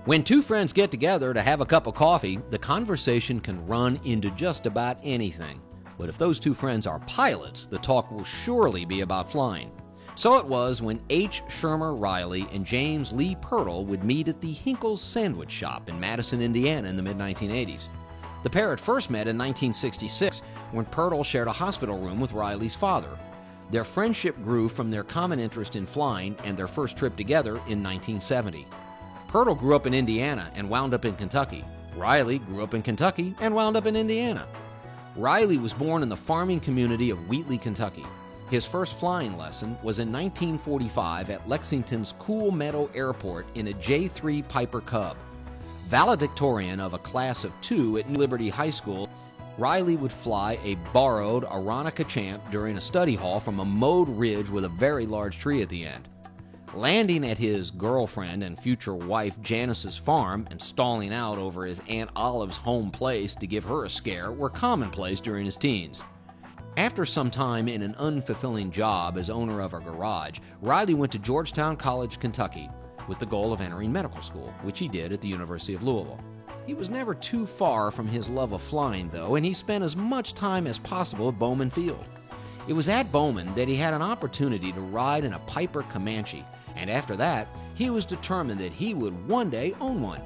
When two friends get together to have a cup of coffee, the conversation can run into just about anything. But if those two friends are pilots, the talk will surely be about flying. So it was when H. Shermer Riley and James Lee Pirtle would meet at the Hinkle's Sandwich Shop in Madison, Indiana in the mid-1980s. The pair had first met in 1966 when Pirtle shared a hospital room with Riley's father. Their friendship grew from their common interest in flying and their first trip together in 1970. Pirtle grew up in Indiana and wound up in Kentucky. Riley grew up in Kentucky and wound up in Indiana. Riley was born in the farming community of Wheatley, Kentucky. His first flying lesson was in 1945 at Lexington's Cool Meadow Airport in a J-3 Piper Cub. Valedictorian of a class of 2 at New Liberty High School, Riley would fly a borrowed Aeronica Champ during a study hall from a mowed ridge with a very large tree at the end. Landing at his girlfriend and future wife Janice's farm and stalling out over his Aunt Olive's home place to give her a scare were commonplace during his teens. After some time in an unfulfilling job as owner of a garage, Riley went to Georgetown College, Kentucky, with the goal of entering medical school, which he did at the University of Louisville. He was never too far from his love of flying, though, and he spent as much time as possible at Bowman Field. It was at Bowman that he had an opportunity to ride in a Piper Comanche, and after that, he was determined that he would one day own one.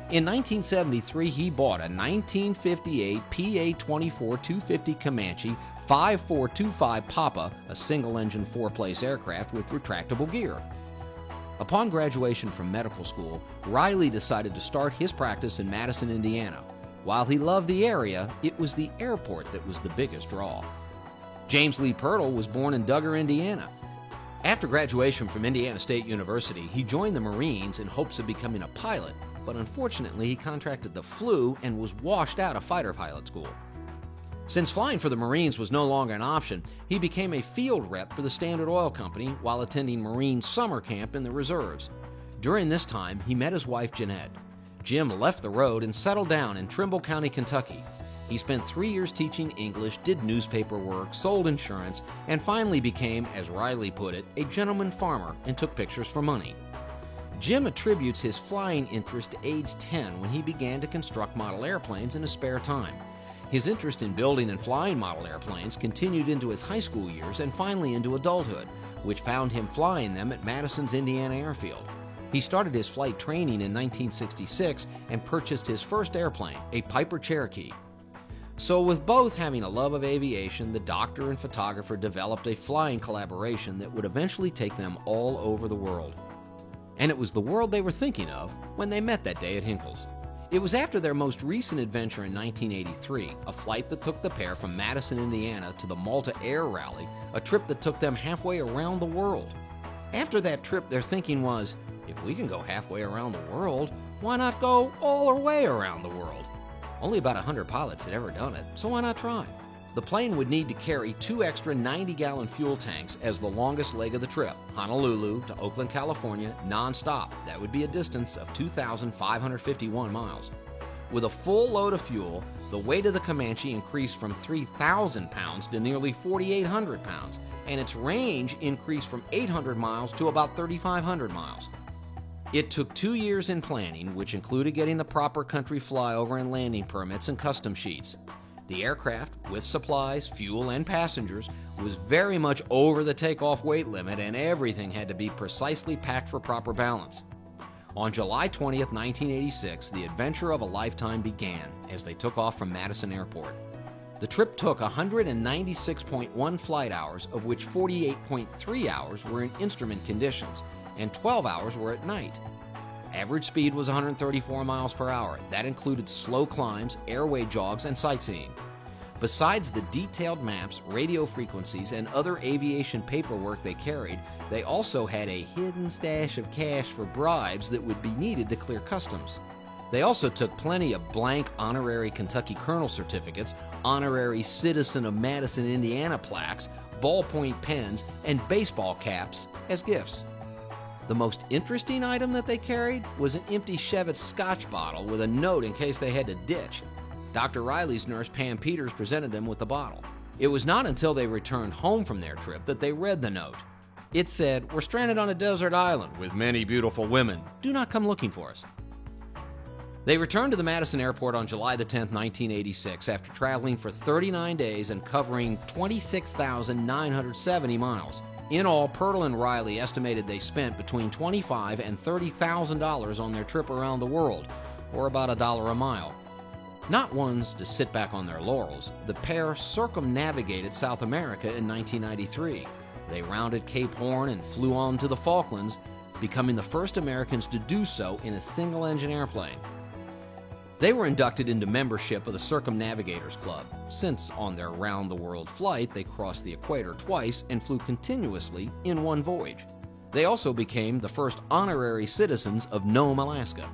In 1973, he bought a 1958 PA-24 250 Comanche 5425 Papa, a single-engine 4-place aircraft with retractable gear. Upon graduation from medical school, Riley decided to start his practice in Madison, Indiana. While he loved the area, it was the airport that was the biggest draw. James Lee Pirtle was born in Duggar, Indiana. After graduation from Indiana State University, he joined the Marines in hopes of becoming a pilot, but unfortunately he contracted the flu and was washed out of fighter pilot school. Since flying for the Marines was no longer an option, he became a field rep for the Standard Oil Company while attending Marine summer camp in the reserves. During this time, he met his wife Jeanette. Jim left the road and settled down in Trimble County, Kentucky. He spent 3 years teaching English, did newspaper work, sold insurance, and finally became, as Riley put it, a gentleman farmer and took pictures for money. Jim attributes his flying interest to age 10 when he began to construct model airplanes in his spare time. His interest in building and flying model airplanes continued into his high school years and finally into adulthood, which found him flying them at Madison's Indiana Airfield. He started his flight training in 1966 and purchased his first airplane, a Piper Cherokee. So with both having a love of aviation, the doctor and photographer developed a flying collaboration that would eventually take them all over the world. And it was the world they were thinking of when they met that day at Hinkle's. It was after their most recent adventure in 1983, a flight that took the pair from Madison, Indiana to the Malta Air Rally, a trip that took them halfway around the world. After that trip, their thinking was, if we can go halfway around the world, why not go all our way around the world? Only about 100 pilots had ever done it, so why not try? The plane would need to carry 2 extra 90-gallon fuel tanks as the longest leg of the trip, Honolulu to Oakland, California, non-stop. That would be a distance of 2,551 miles. With a full load of fuel, the weight of the Comanche increased from 3,000 pounds to nearly 4,800 pounds, and its range increased from 800 miles to about 3,500 miles. It took 2 years in planning, which included getting the proper country flyover and landing permits and custom sheets. The aircraft, with supplies, fuel, and passengers, was very much over the takeoff weight limit, and everything had to be precisely packed for proper balance. On July 20th, 1986, the adventure of a lifetime began as they took off from Madison Airport. The trip took 196.1 flight hours, of which 48.3 hours were in instrument conditions, and 12 hours were at night. Average speed was 134 miles per hour. That included slow climbs, airway jogs, and sightseeing. Besides the detailed maps, radio frequencies, and other aviation paperwork they carried, they also had a hidden stash of cash for bribes that would be needed to clear customs. They also took plenty of blank honorary Kentucky Colonel certificates, honorary Citizen of Madison, Indiana plaques, ballpoint pens, and baseball caps as gifts. The most interesting item that they carried was an empty Chevette Scotch bottle with a note in case they had to ditch. Dr. Riley's nurse, Pam Peters, presented them with the bottle. It was not until they returned home from their trip that they read the note. It said, "We're stranded on a desert island with many beautiful women. Do not come looking for us." They returned to the Madison Airport on July the 10th, 1986, after traveling for 39 days and covering 26,970 miles. In all, Pirtle and Riley estimated they spent between $25,000 and $30,000 on their trip around the world, or about $1 a mile. Not ones to sit back on their laurels, the pair circumnavigated South America in 1993. They rounded Cape Horn and flew on to the Falklands, becoming the first Americans to do so in a single-engine airplane. They were inducted into membership of the Circumnavigators Club, since on their round-the-world flight they crossed the equator twice and flew continuously in one voyage. They also became the first honorary citizens of Nome, Alaska.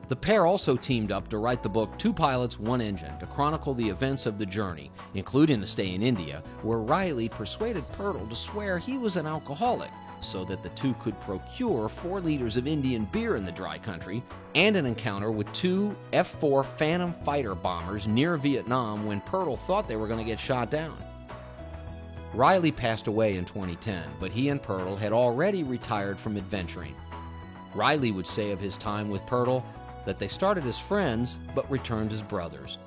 The pair also teamed up to write the book Two Pilots, One Engine to chronicle the events of the journey, including the stay in India, where Riley persuaded Pirtle to swear he was an alcoholic so that the two could procure 4 liters of Indian beer in the dry country, and an encounter with 2 F-4 Phantom fighter bombers near Vietnam when Pirtle thought they were going to get shot down. Riley passed away in 2010, but he and Pirtle had already retired from adventuring. Riley would say of his time with Pirtle that they started as friends but returned as brothers.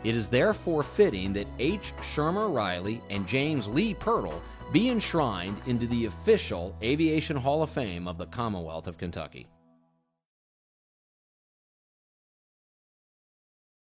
It is therefore fitting that H. Shermer Riley and James Lee Pirtle be enshrined into the official Aviation Hall of Fame of the Commonwealth of Kentucky.